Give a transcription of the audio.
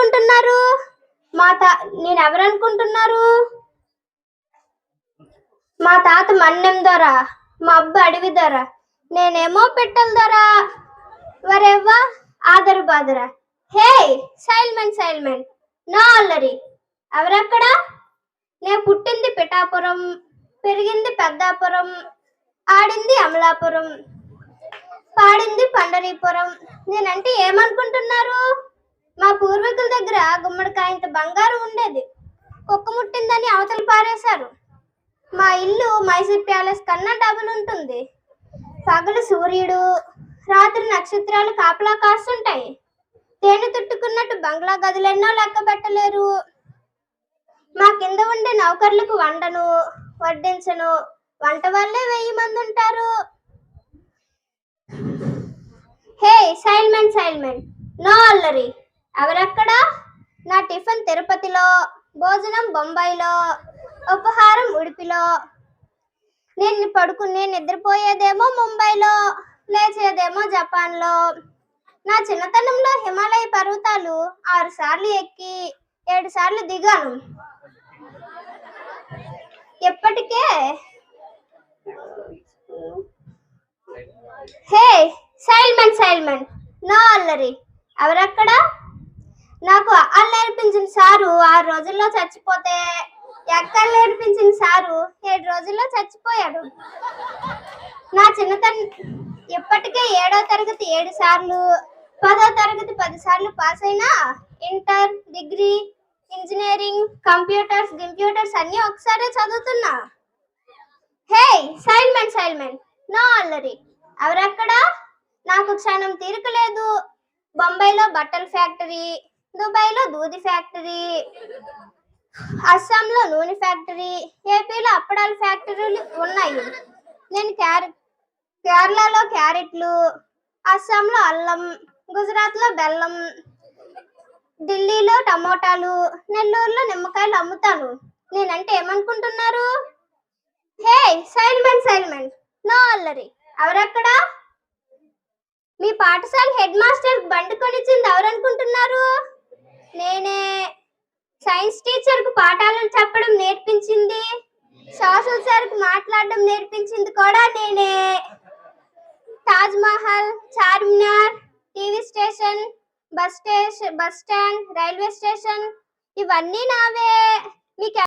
నేనెవరనుకుంటున్నారు? నేనెవరనుకుంటున్నారు? మా తాత మన్నెం దొర, మా అబ్బ అడవి దొర, నేనేమో పిట్టల దొర. వరెవ్వ ఆదరు బాదర. హే సైల్మెంట్, నో అల్లరి. ఎవరక్కడ? నేను పుట్టింది పిఠాపురం, పెరిగింది పెద్దాపురం, ఆడింది అమలాపురం, పాడింది పండరీపురం. నేనంటే ఏమనుకుంటున్నారు? మా పూర్వీకుల దగ్గర గుమ్మడికాయంత బంగారం ఉండేది. కుక్క ముట్టిందని అవతల పారేశారు. మా ఇల్లు మైసూర్ ప్యాలెస్ కన్నా డబుల్ ఉంటుంది. పగలు సూర్యుడు, రాత్రి నక్షత్రాలు కాపలా కాస్తుంటాయి. తేనె తుట్టుకున్నట్టు బంగ్లా గదులెన్నో లెక్క పెట్టలేరు. మా కింద ఉండే నౌకర్లకు వండను, వడ్డించను. వంట వాళ్ళే 1000 మంది ఉంటారు. హే సైల్మెంట్, నో అల్లరి. ఎవరక్కడ? నా టిఫిన్ తిరుపతిలో, భోజనం బొంబాయిలో, ఉపహారం ఉడిపిలో. నేను నిద్రపోయేదేమో ముంబైలో, లేచేదేమో జపాన్లో. నా చిన్నతనంలో హిమాలయ పర్వతాలు 6 సార్లు ఎక్కి 7 సార్లు దిగాను. ఎప్పటికే హే సైల్మెంట్, నో అల్లరి. ఎవరక్కడ? నాకు అక్కలు నేర్పించిన సారు 6 రోజుల్లో చచ్చిపోతే, ఎక్కలు నేర్పించిన సారు 7 రోజుల్లో చచ్చిపోయాడు. నా చిన్నతనం ఇప్పటికే 7వ తరగతి 7 సార్లు, 10వ తరగతి 10 సార్లు పాస్ అయినా ఇంటర్, డిగ్రీ, ఇంజనీరింగ్, కంప్యూటర్స్ అన్నీ ఒకసారే చదువుతున్నా. హే సైల్మెంట్, నో అల్లరి. ఎవరక్కడ? నాకు క్షణం తీరిక లేదు. బొంబాయిలో బట్టల ఫ్యాక్టరీ, దుబాయ్లో దూది ఫ్యాక్టరీ, అస్సాంలో నూనె ఫ్యాక్టరీ, ఏపీలో అప్పడాల ఫ్యాక్టరీలు ఉన్నాయి. నేను కేరళలో క్యారెట్లు, అస్సాంలో అల్లం, గుజరాత్లో బెల్లం, ఢిల్లీలో టమోటాలు, నెల్లూరులో నిమ్మకాయలు అమ్ముతాను. నేనంటే ఏమనుకుంటున్నారు? హే సైల్మెంట్, నో అల్లరి. ఎవరక్కడ? మీ పాఠశాల హెడ్ మాస్టర్ బండి కొనిచ్చింది ఎవరనుకుంటున్నారు? నేనే. సైన్స్ టీచర్ కు పాఠాలను చెప్పడం నేర్పించింది, సోషల్ సార్ కు మాట్లాడడం నేర్పించింది కూడా నేనే. Taj Mahal, Charminar, TV station, bus stand, railway station ఇవన్నీ నావే. మీకు